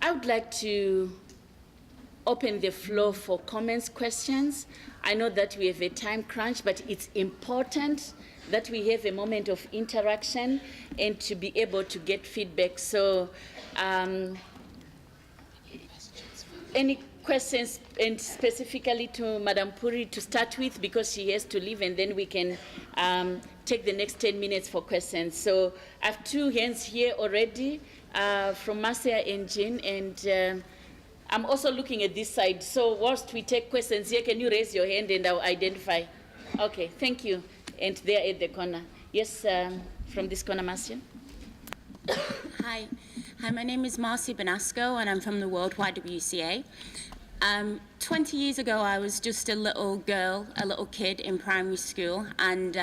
I would like to open the floor for comments, questions. I know that we have a time crunch, but it's important that we have a moment of interaction and to be able to get feedback. So any questions, and specifically to Madam Puri to start with, because she has to leave, and then we can take the next 10 minutes for questions. So I have two hands here already from Marcia and Jean, and I'm also looking at this side. So whilst we take questions here, can you raise your hand and I'll identify? Okay, thank you. And there at the corner. Yes, from this corner, Marcia. Hi, my name is Marcy Benasco, and I'm from the Worldwide WCA. 20 years ago, I was just a little girl, a little kid in primary school, and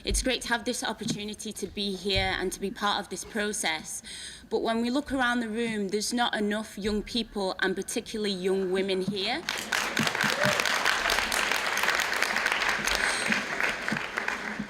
it's great to have this opportunity to be here and to be part of this process. But when we look around the room, there's not enough young people, and particularly young women here.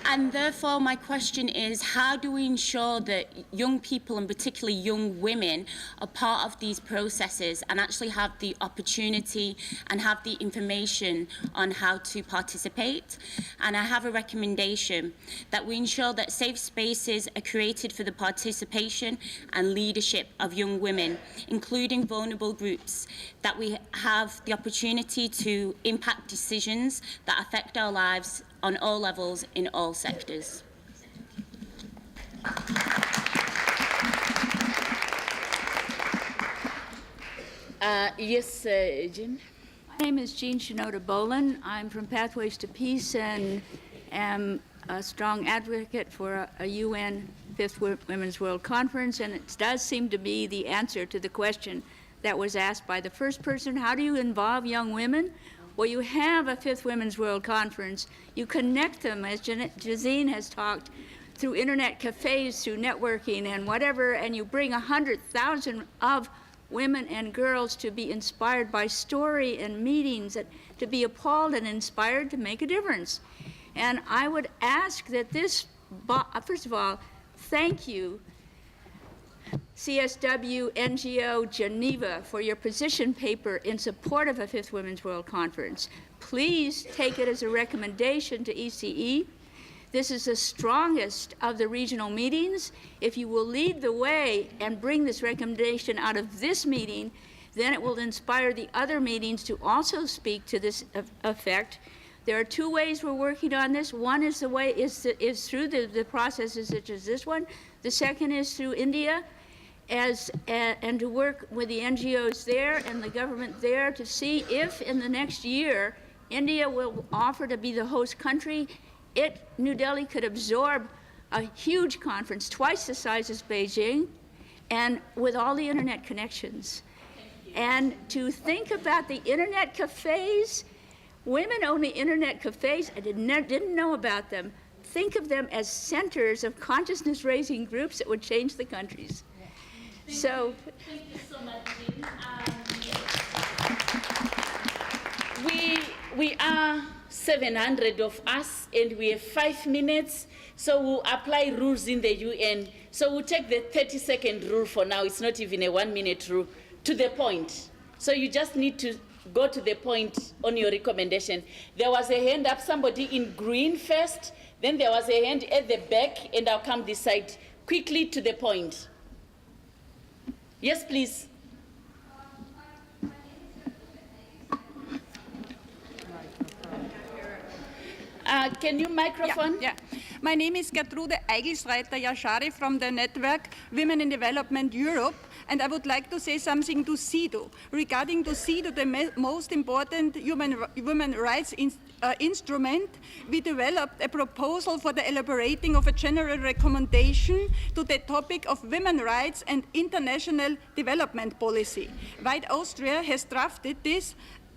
And therefore, my question is, how do we ensure that young people, and particularly young women, are part of these processes and actually have the opportunity and have the information on how to participate? And I have a recommendation that we ensure that safe spaces are created for the participation and leadership of young women, including vulnerable groups, that we have the opportunity to impact decisions that affect our lives on all levels, in all sectors. Yes, Jean. My name is Jean Shinoda Boland. I'm from Pathways to Peace and am a strong advocate for a UN Fifth Women's World Conference, and it does seem to be the answer to the question that was asked by the first person: how do you involve young women? Well, you have a Fifth Women's World Conference. You connect them, as Jazine has talked, through internet cafes, through networking and whatever, and you bring 100,000 of women and girls to be inspired by story and meetings, to be appalled and inspired to make a difference. And I would ask that this, first of all, thank you, CSW, NGO, Geneva, for your position paper in support of a Fifth Women's World Conference. Please take it as a recommendation to ECE. This is the strongest of the regional meetings. If you will lead the way and bring this recommendation out of this meeting, then it will inspire the other meetings to also speak to this effect. There are two ways we're working on this. One is through the processes such as this one. The second is through India, and to work with the NGOs there and the government there to see if in the next year India will offer to be the host country. New Delhi could absorb a huge conference, twice the size as Beijing, and with all the internet connections. And to think about the internet cafes, women own the internet cafes. I didn't know about them. Think of them as centers of consciousness-raising groups that would change the countries. Thank you so much, Jean. We are 700 of us, and we have 5 minutes, so we'll apply rules in the UN. So we'll take the 30-second rule for now. It's not even a 1-minute rule, to the point. So you just need to go to the point on your recommendation. There was a hand up, somebody in green first, then there was a hand at the back, and I'll come this side. Quickly to the point. Yes, please. Can you microphone? Yeah. My name is Gertrude Eigelsreiter Yashari from the network Women in Development Europe, and I would like to say something to CEDAW. Regarding to CEDAW, the most important human rights instrument, we developed a proposal for the elaborating of a general recommendation to the topic of women's rights and international development policy. White Austria has drafted this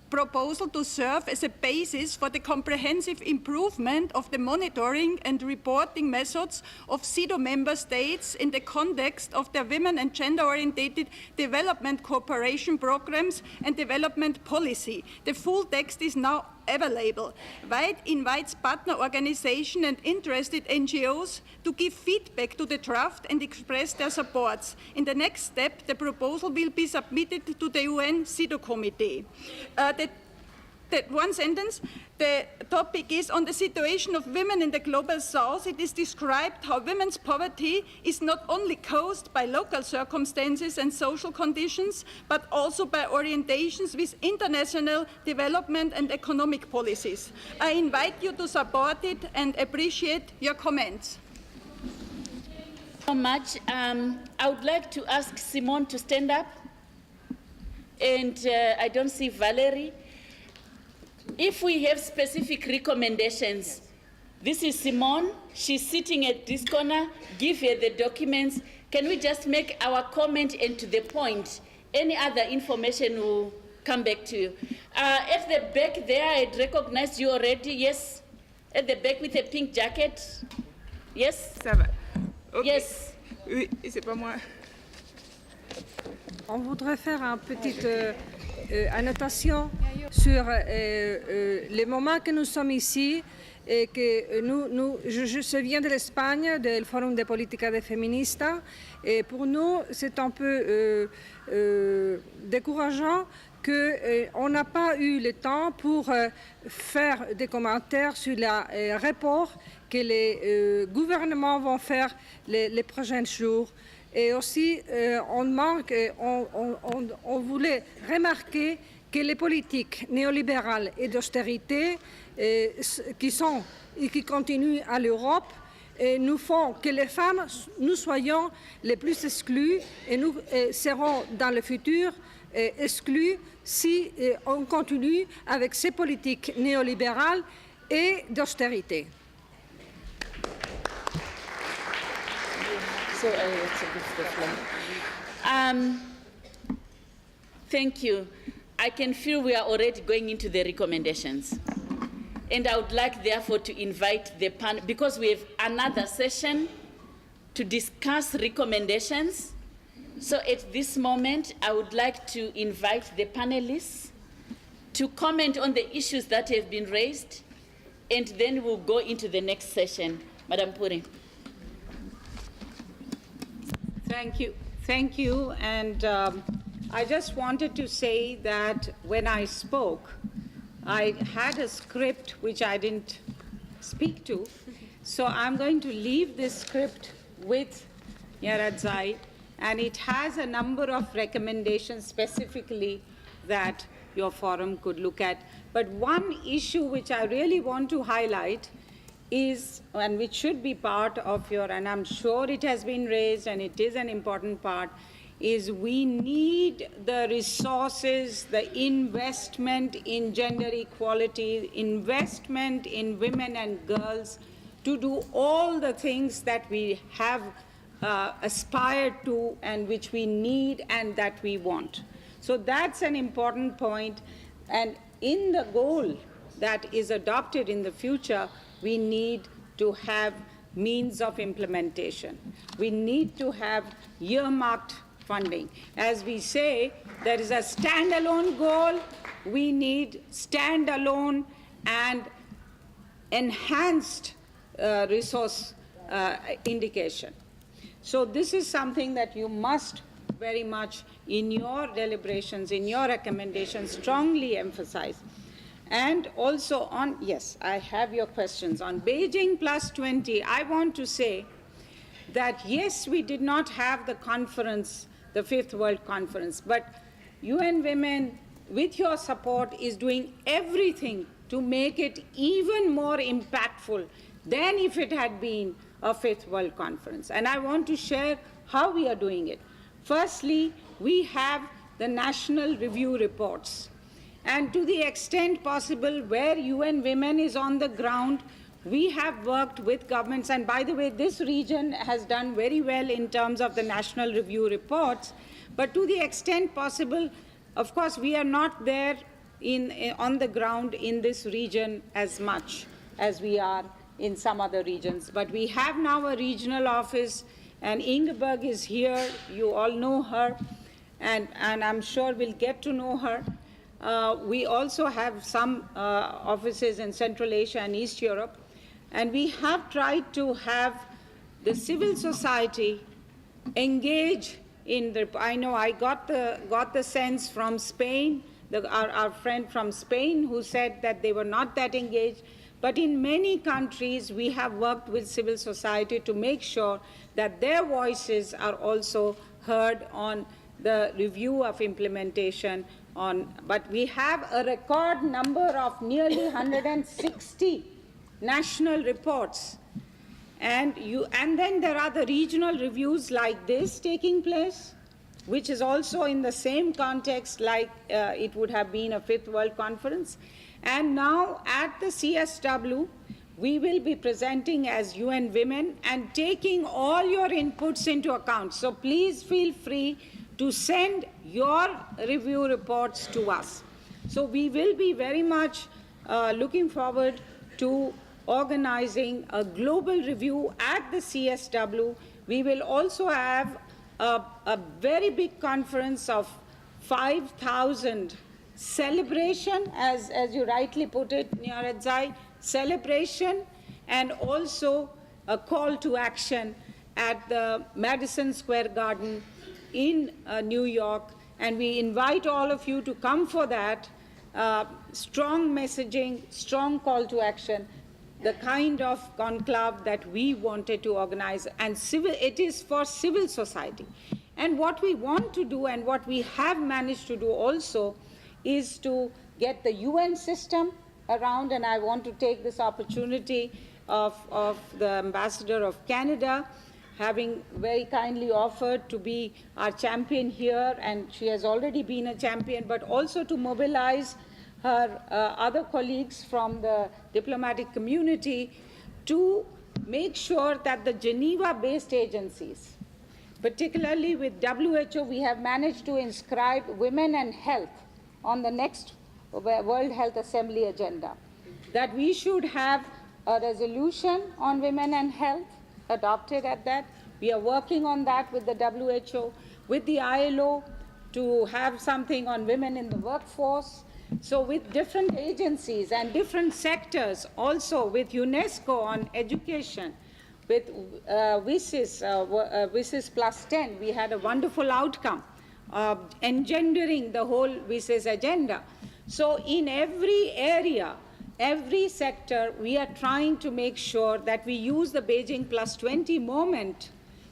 proposal to serve as a basis for the comprehensive improvement of the monitoring and reporting methods of CEDAW member states in the context of their women and gender-oriented development cooperation programs and development policy. The full text is now available. WIDE invites partner organizations and interested NGOs to give feedback to the draft and express their supports. In the next step, the proposal will be submitted to the UN CEDAW committee. One sentence, the topic is on the situation of women in the global south. It is described how women's poverty is not only caused by local circumstances and social conditions, but also by orientations with international development and economic policies. I invite you to support it and appreciate your comments. So much. I would like to ask Simone to stand up. And I don't see Valerie. If we have specific recommendations, this is Simone. She's sitting at this corner. Give her the documents. Can we just make our comment and to the point? Any other information will come back to you. At the back there, I recognized you already. Yes? At the back with a pink jacket. Yes? Ça va. Okay. Yes. Oui, c'est pas moi. On voudrait faire une petite annotation sur les moments que nous sommes ici et que je viens de l'Espagne, du Forum de Política de Feminista, et pour nous c'est un peu décourageant qu'on n'a pas eu le temps pour faire des commentaires sur le rapport que les gouvernements vont faire les prochains jours. Et aussi, on voulait remarquer que les politiques néolibérales et d'austérité qui sont et qui continuent à l'Europe nous font que les femmes, nous soyons les plus exclues et nous serons dans le futur exclus si on continue avec ces politiques néolibérales et d'austérité. So, thank you. I can feel we are already going into the recommendations. And I would like, therefore, to invite the panel, because we have another session to discuss recommendations. So at this moment, I would like to invite the panelists to comment on the issues that have been raised, and then we'll go into the next session. Madam Puri. Thank you. And I just wanted to say that when I spoke, I had a script which I didn't speak to. So I'm going to leave this script with Nyaradzai, and it has a number of recommendations specifically that your forum could look at. But one issue which I really want to highlight is, and which should be part of your, and I'm sure it has been raised and it is an important part, is we need the resources, the investment in gender equality, investment in women and girls to do all the things that we have aspired to and which we need and that we want. So that's an important point. And in the goal that is adopted in the future, we need to have means of implementation. We need to have earmarked funding. As we say, there is a standalone goal. We need standalone and enhanced resource indication. So this is something that you must very much in your deliberations, in your recommendations, strongly emphasize. And also on, yes, I have your questions. On Beijing Plus 20, I want to say that yes, we did not have the conference, the Fifth World Conference, but UN Women, with your support, is doing everything to make it even more impactful than if it had been a Fifth World Conference. And I want to share how we are doing it. Firstly, we have the national review reports. And to the extent possible where UN Women is on the ground, we have worked with governments. And by the way, this region has done very well in terms of the national review reports. But to the extent possible, of course, we are not there on the ground in this region as much as we are in some other regions. But we have now a regional office, and Ingeborg is here. You all know her, and I'm sure we'll get to know her. We also have some offices in Central Asia and East Europe, and we have tried to have the civil society engage in the, I know I got the sense from Spain, our friend from Spain who said that they were not that engaged, but in many countries we have worked with civil society to make sure that their voices are also heard on the review of implementation but we have a record number of nearly 160 national reports. And then there are the regional reviews like this taking place, which is also in the same context like it would have been a Fifth World Conference. And now at the CSW, we will be presenting as UN Women and taking all your inputs into account. So please feel free to send your review reports to us. So we will be very much looking forward to organizing a global review at the CSW. We will also have a very big conference of 5,000 celebration, as you rightly put it, Nyaradzai, celebration, and also a call to action at the Madison Square Garden in New York. And we invite all of you to come for that. Strong messaging, strong call to action, the kind of conclave that we wanted to organize, and it is for civil society. And what we want to do and what we have managed to do also is to get the UN system around, and I want to take this opportunity of the Ambassador of Canada having very kindly offered to be our champion here, and she has already been a champion, but also to mobilize her other colleagues from the diplomatic community to make sure that the Geneva-based agencies, particularly with WHO, we have managed to inscribe women and health on the next World Health Assembly agenda, that we should have a resolution on women and health adopted at that. We are working on that with the WHO, with the ILO, to have something on women in the workforce. So with different agencies and different sectors, also with UNESCO on education, with WISIS plus 10, we had a wonderful outcome of engendering the whole WISIS agenda. So in every area, every sector, we are trying to make sure that we use the Beijing plus 20 moment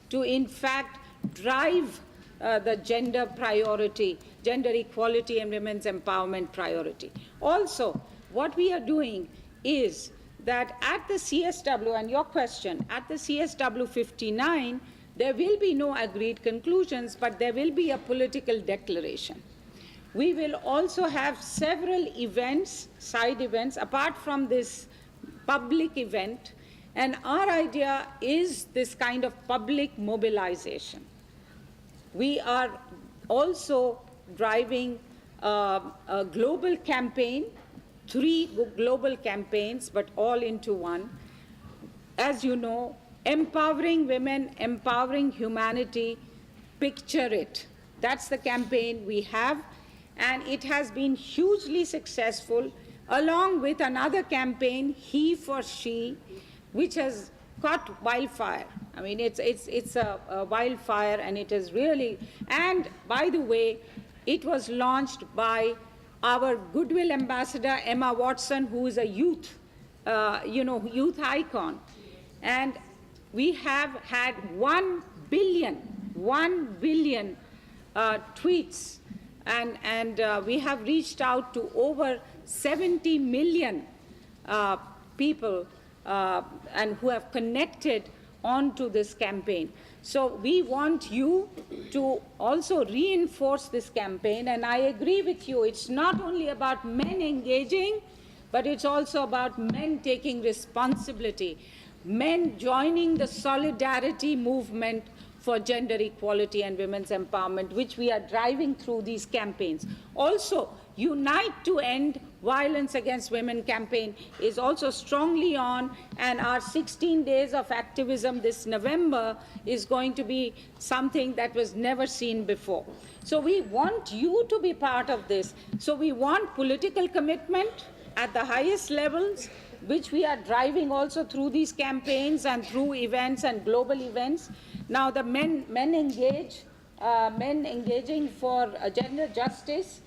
to, in fact, drive the gender priority, gender equality and women's empowerment priority. Also, what we are doing is that at the CSW, and your question, at the CSW 59, there will be no agreed conclusions, but there will be a political declaration. We will also have several events, side events, apart from this public event, and our idea is this kind of public mobilization. We are also driving a global campaign, 3 global campaigns, but all into one. As you know, empowering women, empowering humanity, picture it. That's the campaign we have, and it has been hugely successful, along with another campaign, He for She, which has caught wildfire. I mean, it's a wildfire, and it is really, and by the way, it was launched by our Goodwill Ambassador, Emma Watson, who is a youth icon. And we have had 1 billion tweets, and we have reached out to over 70 million people and who have connected onto this campaign. So we want you to also reinforce this campaign, and I agree with you, it's not only about men engaging, but it's also about men taking responsibility, men joining the solidarity movement for gender equality and women's empowerment, which we are driving through these campaigns. Also, unite to end Violence Against Women campaign is also strongly on, and our 16 days of activism this November is going to be something that was never seen before. So we want you to be part of this. So we want political commitment at the highest levels, which we are driving also through these campaigns and through events and global events. Now the men engaging for gender justice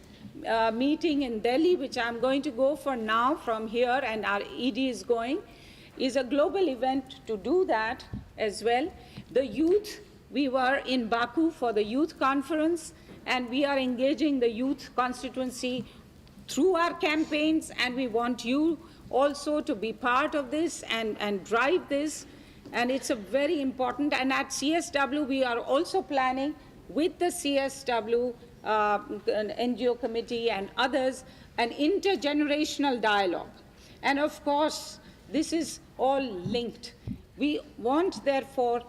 meeting in Delhi, which I'm going to go for now from here, and our ED is going, is a global event to do that as well. The youth, we were in Baku for the youth conference, and we are engaging the youth constituency through our campaigns, and we want you also to be part of this and drive this. And it's a very important, and at CSW we are also planning with the CSW NGO committee and others an intergenerational dialogue. And of course, this is all linked. We want, therefore,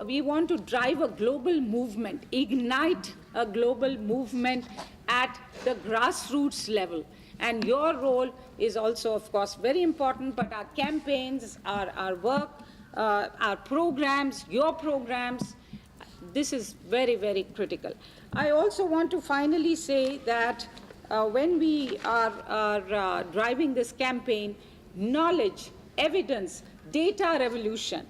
we want to drive a global movement, ignite a global movement at the grassroots level. And your role is also, of course, very important, but our campaigns, our work, our programs, your programs, this is very, very critical. I also want to finally say that when we are driving this campaign, knowledge, evidence, data revolution,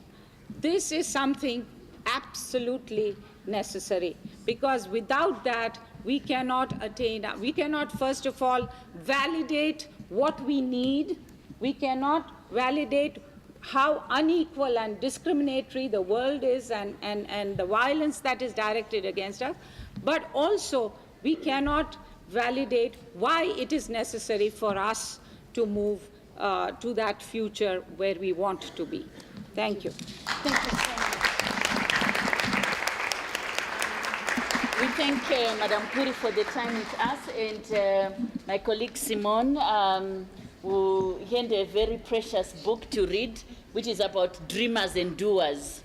this is something absolutely necessary, because without that, we cannot attain, we cannot, first of all, validate what we need. We cannot validate how unequal and discriminatory the world is and the violence that is directed against us. But also, we cannot validate why it is necessary for us to move to that future where we want to be. Thank you. Thank you so much. We thank Madam Puri for the time with us, and my colleague Simone, who had a very precious book to read, which is about dreamers and doers.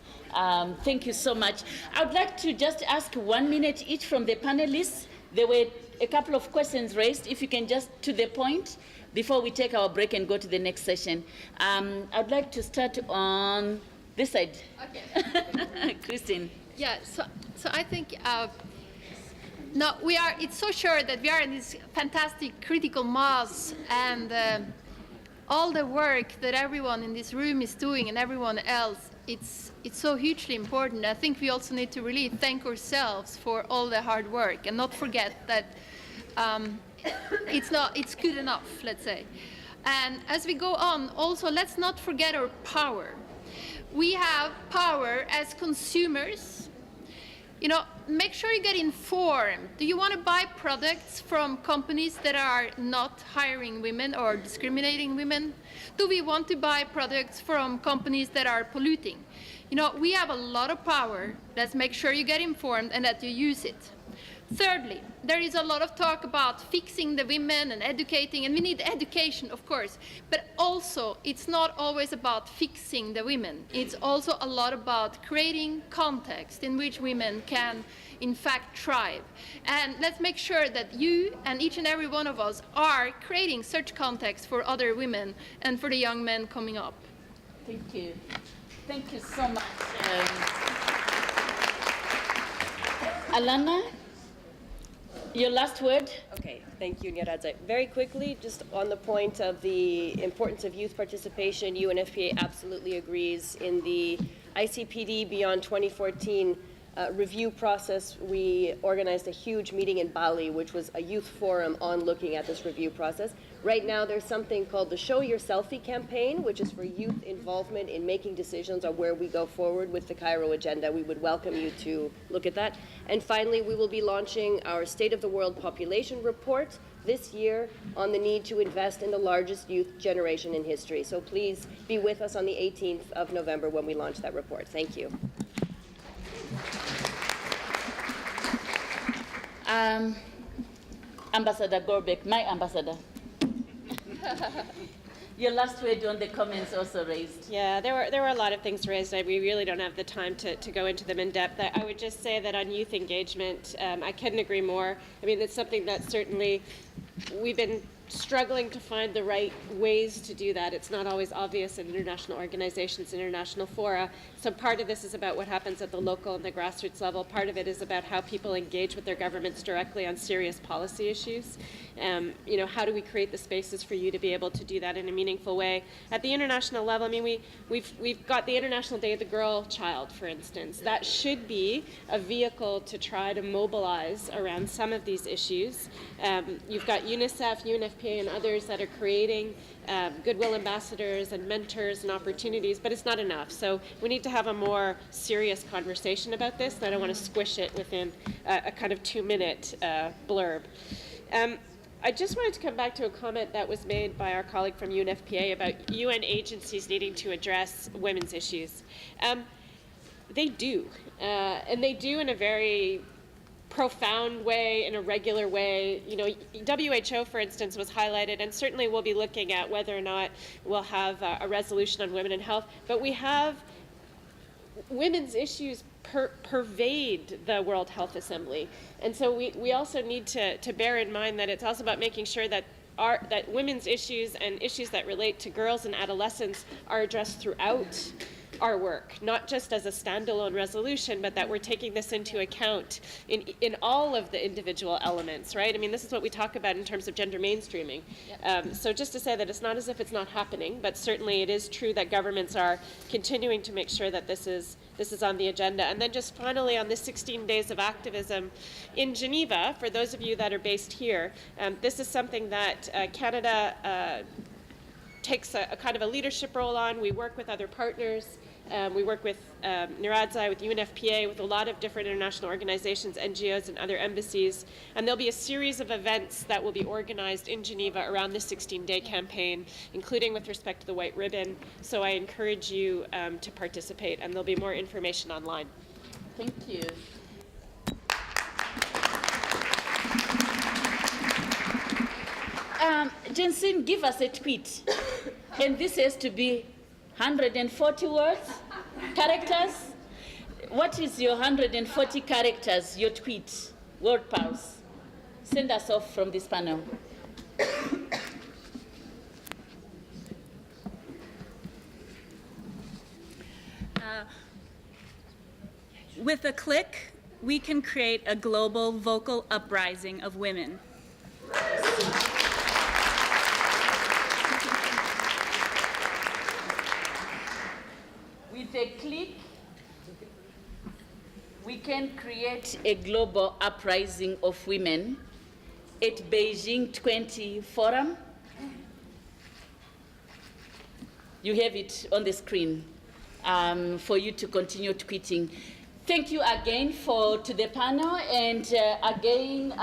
Thank you so much. I would like to just ask 1 minute each from the panelists. There were a couple of questions raised. If you can just to the point before we take our break and go to the next session. I'd like to start on this side. Okay. Christine. Yeah, so I think no, it's so sure that we are in this fantastic critical mass, and all the work that everyone in this room is doing and everyone else, it's so hugely important. I think we also need to really thank ourselves for all the hard work and not forget that it's good enough, let's say. And as we go on, also let's not forget our power. We have power as consumers. You know, make sure you get informed. Do you want to buy products from companies that are not hiring women or discriminating women? Do we want to buy products from companies that are polluting? You know, we have a lot of power. Let's make sure you get informed and that you use it. Thirdly, there is a lot of talk about fixing the women and educating, and we need education, of course, but also it's not always about fixing the women. It's also a lot about creating context in which women can, in fact, thrive. And let's make sure that you and each and every one of us are creating such context for other women and for the young men coming up. Thank you. Thank you so much. Alana? Your last word? Okay, thank you, Nyaradze. Very quickly, just on the point of the importance of youth participation, UNFPA absolutely agrees. In the ICPD Beyond 2014 review process, we organized a huge meeting in Bali, which was a youth forum on looking at this review process. Right now, there's something called the Show Your Selfie campaign, which is for youth involvement in making decisions on where we go forward with the Cairo agenda. We would welcome you to look at that. And finally, we will be launching our State of the World Population Report this year on the need to invest in the largest youth generation in history. So please be with us on the 18th of November when we launch that report. Thank you. Ambassador Gorbek, my ambassador. Your last word on the comments also raised. Yeah, there were a lot of things raised. We really don't have the time to go into them in depth. I would just say that on youth engagement, I couldn't agree more. I mean, it's something that certainly we've been struggling to find the right ways to do that. It's not always obvious in international organizations, international fora. So part of this is about what happens at the local and the grassroots level. Part of it is about how people engage with their governments directly on serious policy issues. How do we create the spaces for you to be able to do that in a meaningful way? At the international level, I mean, we've got the International Day of the Girl Child, for instance. That should be a vehicle to try to mobilize around some of these issues. You've got UNICEF, UNFPA, and others that are creating goodwill ambassadors and mentors and opportunities, but it's not enough. So we need to have a more serious conversation about this. I don't want to squish it within a kind of 2-minute blurb. I just wanted to come back to a comment that was made by our colleague from UNFPA about UN agencies needing to address women's issues. They do, and they do in a very profound way, in a regular way. WHO, for instance, was highlighted, and certainly we'll be looking at whether or not we'll have a resolution on women and health, but we have women's issues pervade the World Health Assembly. And so we also need to bear in mind that it's also about making sure that women's issues and issues that relate to girls and adolescents are addressed throughout our work, not just as a standalone resolution, but that we're taking this into account in all of the individual elements, right? I mean, this is what we talk about in terms of gender mainstreaming. Yep. So just to say that it's not as if it's not happening, but certainly it is true that governments are continuing to make sure that this is on the agenda. And then just finally on the 16 days of activism in Geneva, for those of you that are based here, this is something that Canada takes a kind of a leadership role on. We work with other partners. We work with NIRADZAI, with UNFPA, with a lot of different international organizations, NGOs, and other embassies. And there'll be a series of events that will be organized in Geneva around the 16-day campaign, including with respect to the White Ribbon. So I encourage you to participate, and there'll be more information online. Thank you. Jensen, give us a tweet. And this has to be 140 words, characters. What is your 140 characters, your tweet, word pulse? Send us off from this panel. With a click, we can create a global vocal uprising of women. With a click, we can create a global uprising of women at Beijing 20 Forum. You have it on the screen for you to continue tweeting. Thank you again to the panel, and again,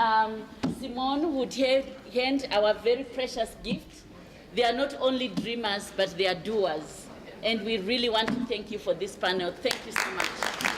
Simone would hand our very precious gift. They are not only dreamers, but they are doers. And we really want to thank you for this panel. Thank you so much.